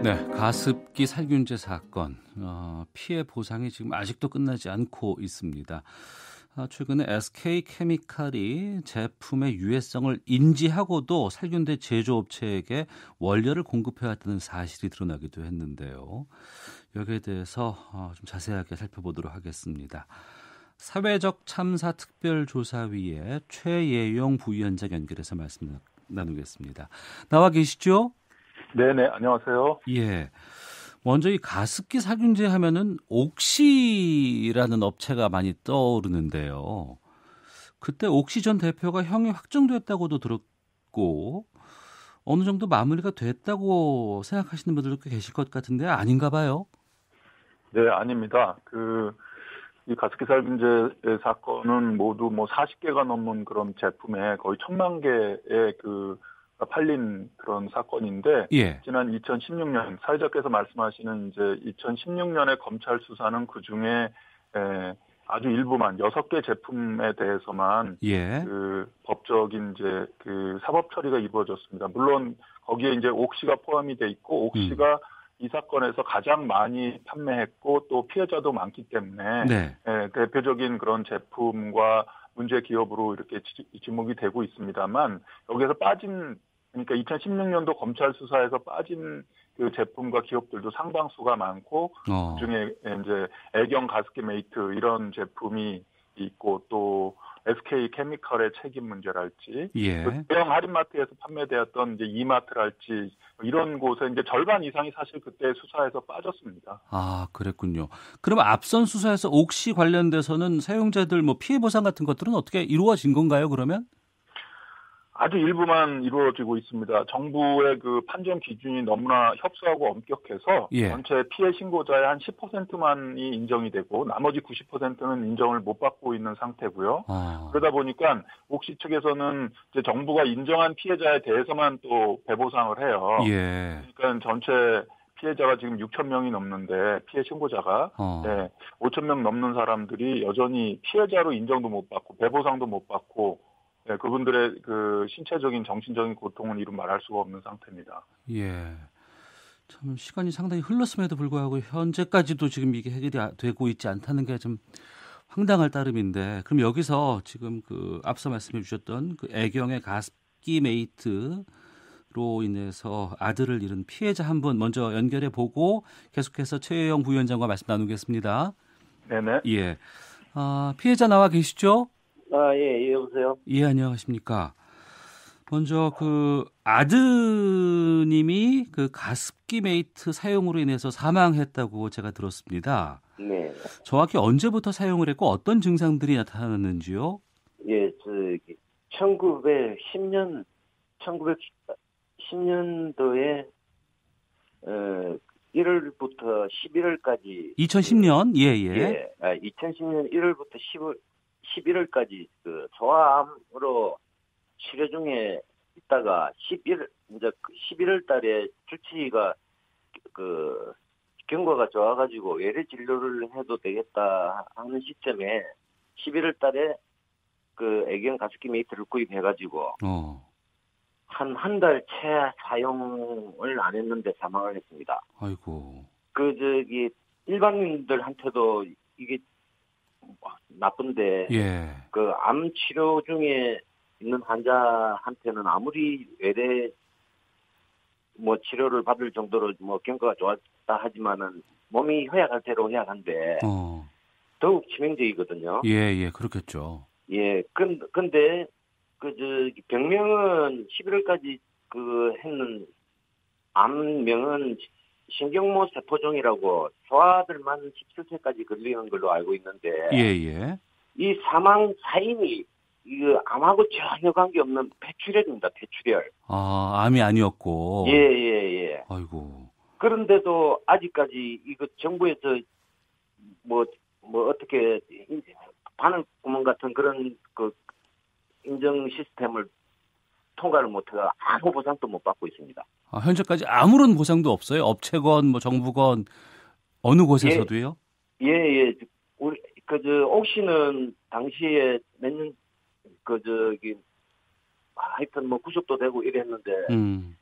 네, 가습기 살균제 사건 피해 보상이 지금 아직도 끝나지 않고 있습니다. 최근에 SK케미칼이 제품의 유해성을 인지하고도 살균제 제조업체에게 원료를 공급해왔다는 사실이 드러나기도 했는데요. 여기에 대해서 좀 자세하게 살펴보도록 하겠습니다. 사회적 참사 특별조사위의 최예용 부위원장 연결해서 말씀 나누겠습니다. 나와 계시죠? 네네, 안녕하세요. 예. 먼저 이 가습기 살균제 하면은 옥시라는 업체가 많이 떠오르는데요. 그때 옥시 전 대표가 형이 확정됐다고도 들었고 어느 정도 마무리가 됐다고 생각하시는 분들도 꽤 계실 것 같은데 아닌가 봐요. 네, 아닙니다. 이 가습기 살균제 사건은 모두 40개가 넘는 그런 제품에 거의 1,000만 개의 팔린 그런 사건인데, 예. 지난 2016년, 사회자께서 말씀하시는 이제 2016년에 검찰 수사는 그 중에 아주 일부만 6개 제품에 대해서만 예. 법적인 이제 사법 처리가 이루어졌습니다. 물론 거기에 이제 옥시가 포함이 돼 있고 옥시가 이 사건에서 가장 많이 판매했고 또 피해자도 많기 때문에 네. 대표적인 그런 제품과 문제 기업으로 이렇게 지목이 되고 있습니다만 여기에서 그러니까 2016년도 검찰 수사에서 빠진 그 제품과 기업들도 상당수가 많고 그중에 이제 애경 가습기 메이트 이런 제품이 있고 또 SK 케미칼의 책임 문제랄지, 예. 대형 할인마트에서 판매되었던 이제 이마트랄지 이런 곳에 이제 절반 이상이 사실 그때 수사에서 빠졌습니다. 아, 그랬군요. 그럼 앞선 수사에서 옥시 관련돼서는 사용자들 피해 보상 같은 것들은 어떻게 이루어진 건가요, 그러면? 아주 일부만 이루어지고 있습니다. 정부의 그 판정 기준이 너무나 협소하고 엄격해서 예. 전체 피해 신고자의 한 10%만이 인정이 되고 나머지 90%는 인정을 못 받고 있는 상태고요. 그러다 보니까 옥시 측에서는 이제 정부가 인정한 피해자에 대해서만 또 배보상을 해요. 예. 그러니까 전체 피해자가 지금 6천 명이 넘는데 피해 신고자가 5천 명 넘는 사람들이 여전히 피해자로 인정도 못 받고 배보상도 못 받고 그분들의 그 신체적인 정신적인 고통은 이루 말할 수가 없는 상태입니다. 예. 참 시간이 상당히 흘렀음에도 불구하고 현재까지도 지금 이게 해결이 되고 있지 않다는 게 좀 황당할 따름인데, 그럼 여기서 지금 앞서 말씀해 주셨던 애경의 가습기 메이트로 인해서 아들을 잃은 피해자 한 분 먼저 연결해 보고 계속해서 최혜영 부위원장과 말씀 나누겠습니다. 네네. 예. 피해자 나와 계시죠? 예, 여보세요? 예, 안녕하십니까. 먼저 아드님이 가습기 메이트 사용으로 인해서 사망했다고 제가 들었습니다. 네. 정확히 언제부터 사용을 했고 어떤 증상들이 나타났는지요? 예, 1910년도에 1월부터 11월까지 2010년? 예. 2010년 1월부터 11월까지 소아암으로 치료 중에 있다가 11월 달에 주치의가 경과가 좋아가지고 외래 진료를 해도 되겠다 하는 시점에 11월 달에 애경 가습기 메이트를 구입해가지고 한 달 채 사용을 안 했는데 사망을 했습니다. 아이고. 일반인들한테도 이게 나쁜데 예. 암 치료 중에 있는 환자한테는 아무리 외래 치료를 받을 정도로 경과가 좋았다 하지만은 몸이 허약할 대로 허약한데 더욱 치명적이거든요. 예, 그렇겠죠. 예, 근데 병명은 11월까지 했는 암명은 신경모 세포종이라고 소아들만 17세까지 걸리는 걸로 알고 있는데 예. 이 사망 사인이 암하고 전혀 관계없는 폐출혈입니다. 폐출혈. 암이 아니었고. 예. 아이고. 그런데도 아직까지 이거 정부에서 어떻게 바늘구멍 같은 그런 인정 시스템을 통과를 못해서 아무 보상도 못 받고 있습니다. 현재까지 아무런 보상도 없어요? 업체건 정부건 어느 곳에서도요? 예. 우리 옥시는 당시에 몇 년 하여튼 뭐 구속도 되고 이랬는데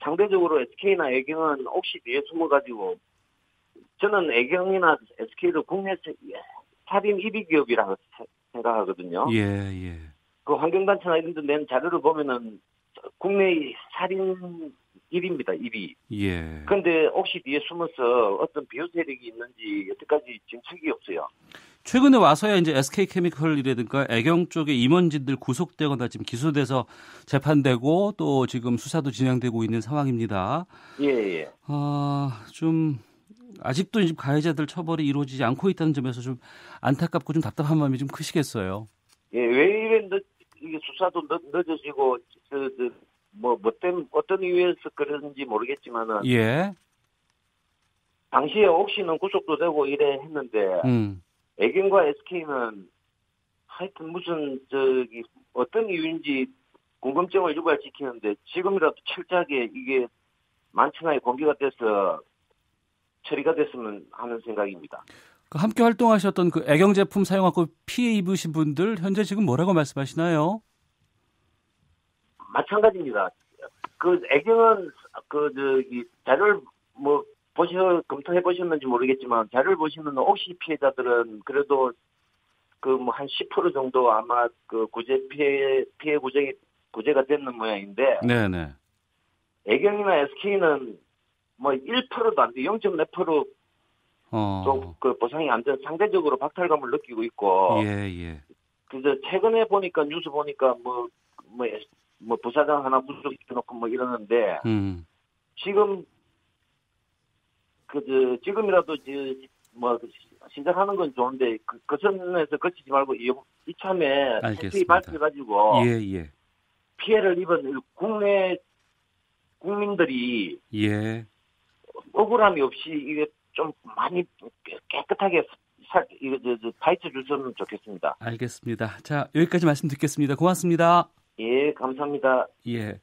상대적으로 SK나 애경은 혹시 뒤에 숨어가지고 저는 애경이나 SK도 국내 살인 1위 기업이라고 생각하거든요. 예. 그 환경단체나 이런 데 낸 자료를 보면은 국내 살인 1위입니다. 1위. 예. 그런데 혹시 뒤에 숨어서 어떤 비호 세력이 있는지 여태까지 진척이 없어요. 최근에 와서야 이제 SK케미컬이라든가 애경 쪽의 임원진들 구속되거나 지금 기소돼서 재판되고 또 지금 수사도 진행되고 있는 상황입니다. 예. 좀 아직도 지금 가해자들 처벌이 이루어지지 않고 있다는 점에서 좀 안타깝고 좀 답답한 마음이 좀 크시겠어요. 예, 왜 이래 이게 수사도 늦어지고 뭐 때문에 어떤 이유에서 그런지 모르겠지만은 예. 당시에 옥시는 구속도 되고 이래 했는데 애경과 SK는 하여튼 무슨 어떤 이유인지 궁금증을 유발시키는데 지금이라도 철저하게 이게 만천하에 공개가 돼서 처리가 됐으면 하는 생각입니다. 함께 활동하셨던 그 애경 제품 사용하고 피해 입으신 분들 현재 지금 뭐라고 말씀하시나요? 마찬가지입니다. 그 애경은 자료를 뭐 검토해 보셨는지 모르겠지만 자료를 보시면 옥시 피해자들은 그래도 그 뭐 한 10% 정도 아마 그 피해 구제가 되는 모양인데. 네네. 애경이나 SK는 뭐 1%도 안 돼, 0.4% 그 보상이 안 돼, 상대적으로 박탈감을 느끼고 있고. 예. 그래서 최근에 보니까 뉴스 보니까 뭐 부사장 하나 구속시켜놓고 뭐 이러는데 지금 지금이라도 뭐 시작하는 건 좋은데 그 선에서 거치지 말고 이참에 알겠습니다. 밝혀가지고 예. 피해를 입은 국내 국민들이 억울함이 없이 이게 좀 많이 깨끗하게 파헤쳐 줬으면 좋겠습니다. 알겠습니다. 자, 여기까지 말씀 듣겠습니다. 고맙습니다. 예, 감사합니다. 예.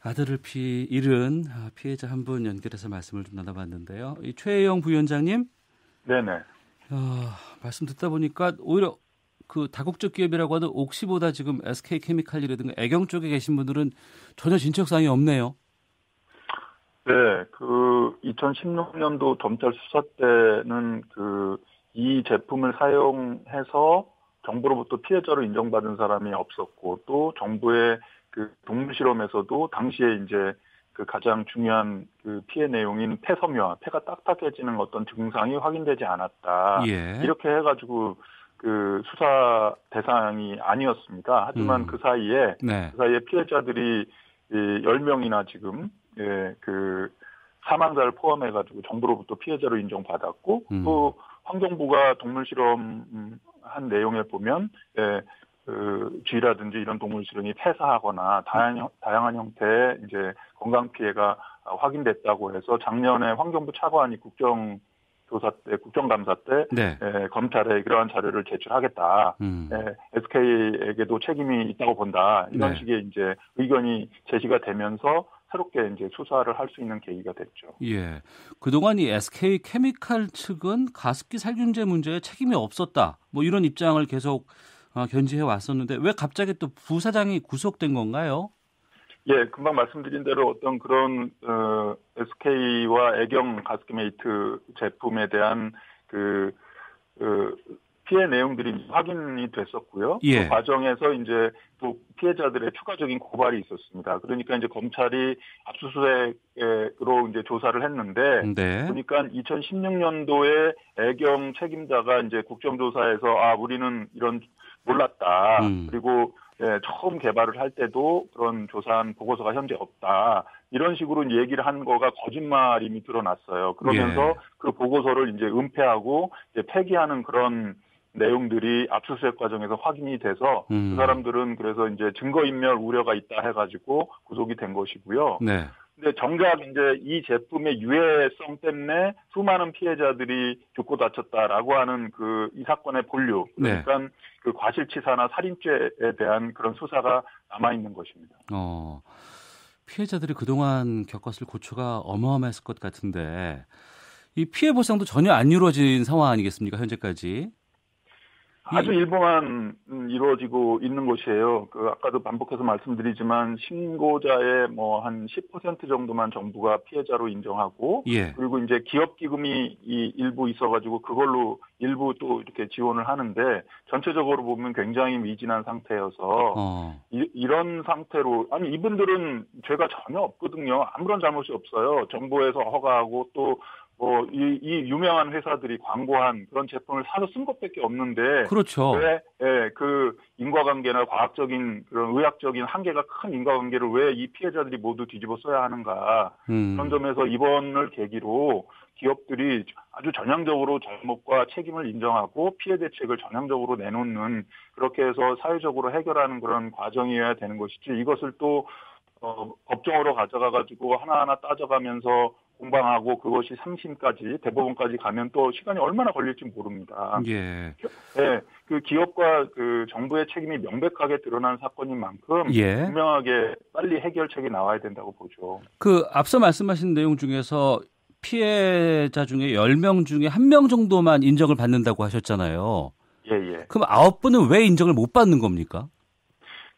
아들을 잃은 피해자 한 분 연결해서 말씀을 좀 나눠봤는데요. 이 최혜영 부위원장님. 네네. 말씀 듣다 보니까 오히려 그 다국적 기업이라고 하는 옥시보다 지금 SK케미칼이라든가 애경 쪽에 계신 분들은 전혀 진척 사항이 없네요. 네, 그 2016년도 검찰 수사 때는 이 제품을 사용해서 정부로부터 피해자로 인정받은 사람이 없었고 또 정부의 그 동물 실험에서도 당시에 이제 그 가장 중요한 그 피해 내용인 폐섬유화, 폐가 딱딱해지는 어떤 증상이 확인되지 않았다. 예. 이렇게 해가지고 그 수사 대상이 아니었습니다. 하지만 그 사이에 피해자들이 10명이나 지금 그 사망자를 포함해가지고 정부로부터 피해자로 인정받았고 또 환경부가 동물 실험 한 내용에 보면 쥐라든지 이런 동물 실험이 폐사하거나 다양한 형태의 이제 건강 피해가 확인됐다고 해서 작년에 환경부 차관이 국정감사 때 검찰에 이러한 자료를 제출하겠다. SK에게도 책임이 있다고 본다. 이런 식의 이제 의견이 제시가 되면서 새롭게 이제 수사를 할 수 있는 계기가 됐죠. 예. 그동안 이 SK케미칼 측은 가습기 살균제 문제에 책임이 없었다. 뭐 이런 입장을 계속 견지해 왔었는데 왜 갑자기 또 부사장이 구속된 건가요? 예, 금방 말씀드린 대로 어떤 그런 SK와 애경 가습기 메이트 제품에 대한 피해 내용들이 확인이 됐었고요. 그 과정에서 이제 또 피해자들의 추가적인 고발이 있었습니다. 그러니까 이제 검찰이 압수수색으로 이제 조사를 했는데, 보니까 2016년도에 애경 책임자가 이제 국정조사에서 우리는 이런 몰랐다. 그리고 처음 개발을 할 때도 그런 조사한 보고서가 현재 없다. 이런 식으로 얘기를 한 거가 거짓말임이 드러났어요. 그러면서 그 보고서를 이제 은폐하고 이제 폐기하는 그런 내용들이 압수수색 과정에서 확인이 돼서 그 사람들은 그래서 이제 증거인멸 우려가 있다 해가지고 구속이 된 것이고요. 근데 정작 이제 이 제품의 유해성 때문에 수많은 피해자들이 죽고 다쳤다라고 하는 이 사건의 본류, 그러니까 그 과실치사나 살인죄에 대한 그런 수사가 남아 있는 것입니다. 피해자들이 그동안 겪었을 고초가 어마어마했을 것 같은데 이 피해 보상도 전혀 안 이루어진 상황 아니겠습니까? 현재까지. 아주 일부만 이루어지고 있는 것이에요. 아까도 반복해서 말씀드리지만 신고자의 뭐 한 10% 정도만 정부가 피해자로 인정하고, 예. 그리고 이제 기업 기금이 일부 있어가지고 그걸로 일부 또 이렇게 지원을 하는데, 전체적으로 보면 굉장히 미진한 상태여서 이런 상태로, 아니 이분들은 죄가 전혀 없거든요. 아무런 잘못이 없어요. 정부에서 허가하고 또 이 유명한 회사들이 광고한 그런 제품을 사서 쓴 것밖에 없는데. 그렇죠. 왜, 그 인과관계나 과학적인 그런 의학적인 한계가 큰 인과관계를 왜 이 피해자들이 모두 뒤집어 써야 하는가. 그런 점에서 이번을 계기로 기업들이 아주 전향적으로 잘못과 책임을 인정하고 피해 대책을 전향적으로 내놓는, 그렇게 해서 사회적으로 해결하는 그런 과정이어야 되는 것이지, 이것을 또 법정으로 가져가가지고 하나하나 따져가면서 공방하고 그것이 3심까지 대법원까지 가면 또 시간이 얼마나 걸릴지 모릅니다. 예. 네, 그 기업과 그 정부의 책임이 명백하게 드러난 사건인 만큼 예. 분명하게 빨리 해결책이 나와야 된다고 보죠. 앞서 말씀하신 내용 중에서 피해자 중에 10명 중에 1명 정도만 인정을 받는다고 하셨잖아요. 예. 그럼 9분은 왜 인정을 못 받는 겁니까?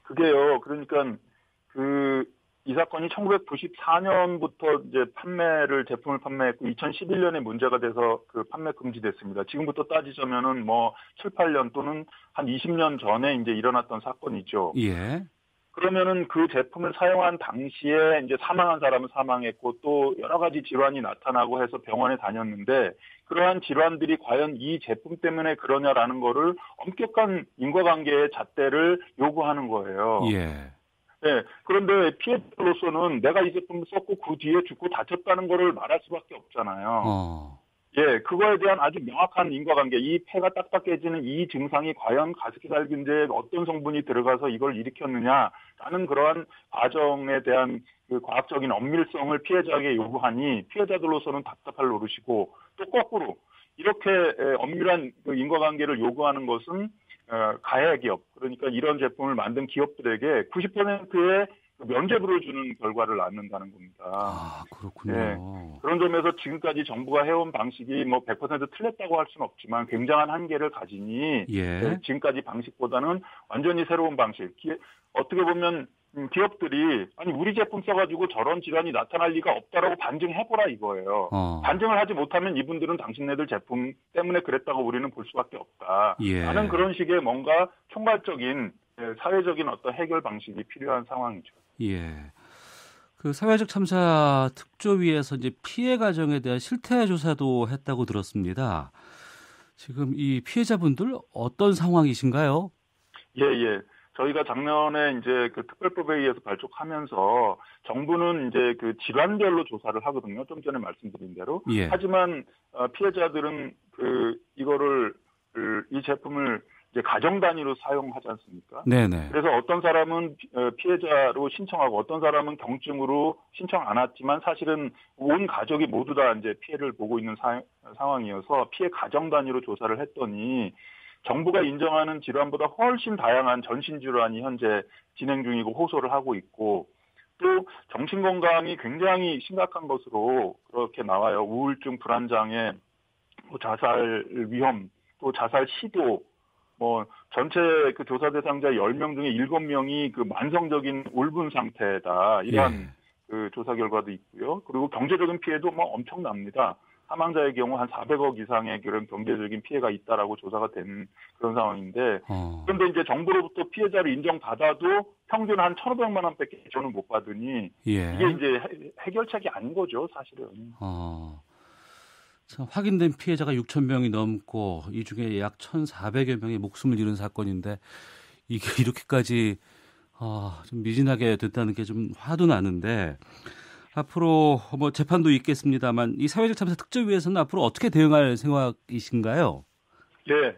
그게요. 그러니까 이 사건이 1994년부터 이제 제품을 판매했고 2011년에 문제가 돼서 판매 금지됐습니다. 지금부터 따지자면은 7, 8년 또는 한 20년 전에 이제 일어났던 사건이죠. 예. 그러면은 그 제품을 사용한 당시에 이제 사망한 사람은 사망했고 또 여러 가지 질환이 나타나고 해서 병원에 다녔는데, 그러한 질환들이 과연 이 제품 때문에 그러냐라는 거를 엄격한 인과관계의 잣대를 요구하는 거예요. 예. 네, 그런데 피해자로서는 내가 이 제품을 썼고 그 뒤에 죽고 다쳤다는 거를 말할 수밖에 없잖아요. 예, 그거에 대한 아주 명확한 인과관계, 이 폐가 딱딱해지는 이 증상이 과연 가습기살균제에 어떤 성분이 들어가서 이걸 일으켰느냐라는 그러한 과정에 대한 그 과학적인 엄밀성을 피해자에게 요구하니, 피해자들로서는 답답할 노릇이고, 또 거꾸로 이렇게 엄밀한 그 인과관계를 요구하는 것은 가해 기업, 그러니까 이런 제품을 만든 기업들에게 90%의 면죄부를 주는 결과를 낳는다는 겁니다. 아, 그렇군요. 네. 그런 점에서 지금까지 정부가 해온 방식이 100% 틀렸다고 할 수는 없지만 굉장한 한계를 가지니, 예. 지금까지 방식보다는 완전히 새로운 방식. 어떻게 보면 기업들이 아니 우리 제품 써가지고 저런 질환이 나타날 리가 없다라고 반증해보라 이거예요. 반증을 하지 못하면 이분들은 당신네들 제품 때문에 그랬다고 우리는 볼 수밖에 없다. 예. 라는 그런 식의 뭔가 총괄적인 사회적인 어떤 해결 방식이 필요한 상황이죠. 예. 그 사회적 참사 특조위에서 이제 피해 가정에 대한 실태 조사도 했다고 들었습니다. 지금 이 피해자분들 어떤 상황이신가요? 예. 저희가 작년에 이제 그 특별법에 의해서 발족하면서 정부는 이제 그 질환별로 조사를 하거든요. 좀 전에 말씀드린 대로. 예. 하지만 피해자들은 이 제품을 이제 가정 단위로 사용하지 않습니까? 네네. 그래서 어떤 사람은 피해자로 신청하고 어떤 사람은 경증으로 신청 안 했지만 사실은 온 가족이 모두 다 이제 피해를 보고 있는 상황이어서 피해 가정 단위로 조사를 했더니 정부가 인정하는 질환보다 훨씬 다양한 전신 질환이 현재 진행 중이고 호소를 하고 있고, 또 정신건강이 굉장히 심각한 것으로 그렇게 나와요. 우울증, 불안장애, 자살 위험, 또 자살 시도, 전체 그 조사 대상자 10명 중에 7명이 그 만성적인 울분 상태다. 이러한 그 조사 결과도 있고요. 그리고 경제적인 피해도 엄청납니다. 사망자의 경우 한 400억 이상의 그런 경제적인 피해가 있다라고 조사가 된 그런 상황인데, 그런데 이제 정부로부터 피해자를 인정받아도 평균 한 1,500만 원밖에 지원을 못 받으니 이게 이제 해결책이 아닌 거죠, 사실은. 참 확인된 피해자가 6,000명이 넘고 이 중에 약 1,400여 명이 목숨을 잃은 사건인데 이게 이렇게까지 좀 미진하게 됐다는 게 좀 화도 나는데, 앞으로 재판도 있겠습니다만 이 사회적 참사 특조위에서는 앞으로 어떻게 대응할 생각이신가요? 예.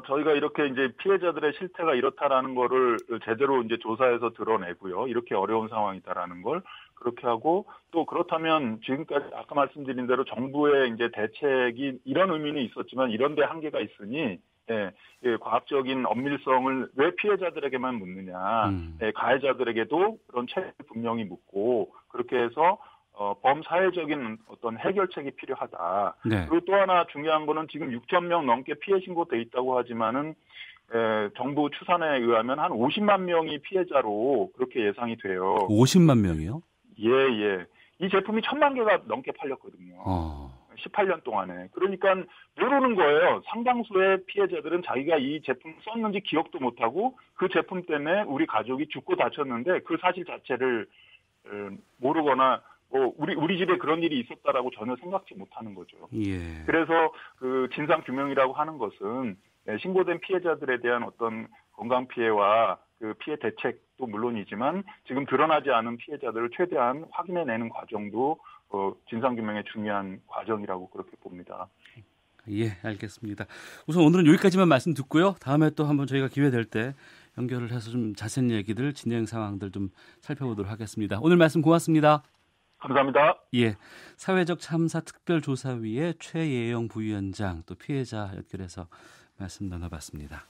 저희가 이렇게 이제 피해자들의 실태가 이렇다라는 거를 제대로 이제 조사해서 드러내고요. 이렇게 어려운 상황이다라는 걸 그렇게 하고, 또 그렇다면 지금까지 아까 말씀드린 대로 정부의 이제 대책이 이런 의미는 있었지만 이런 데 한계가 있으니 과학적인 엄밀성을 왜 피해자들에게만 묻느냐, 가해자들에게도 그런 책임을 분명히 묻고, 그렇게 해서 범사회적인 어떤 해결책이 필요하다. 네. 그리고 또 하나 중요한 거는 지금 6천 명 넘게 피해 신고돼 있다고 하지만은 정부 추산에 의하면 한 50만 명이 피해자로 그렇게 예상이 돼요. 50만 명이요? 예. 이 제품이 1,000만 개가 넘게 팔렸거든요. 18년 동안에. 그러니까 모르는 거예요. 상당수의 피해자들은 자기가 이 제품 썼는지 기억도 못하고 그 제품 때문에 우리 가족이 죽고 다쳤는데 그 사실 자체를 모르거나 우리 집에 그런 일이 있었다라고 전혀 생각지 못하는 거죠. 예. 그래서 그 진상 규명이라고 하는 것은 신고된 피해자들에 대한 어떤 건강 피해와 그 피해 대책도 물론이지만 지금 드러나지 않은 피해자들을 최대한 확인해내는 과정도 진상 규명의 중요한 과정이라고 그렇게 봅니다. 예, 알겠습니다. 우선 오늘은 여기까지만 말씀 듣고요. 다음에 또 한번 저희가 기회 될 때 연결을 해서 좀 자세한 얘기들, 진행 상황들 좀 살펴보도록 하겠습니다. 오늘 말씀 고맙습니다. 감사합니다. 예, 사회적 참사 특별조사위의 최예영 부위원장 또 피해자 연결해서 말씀 나눠봤습니다.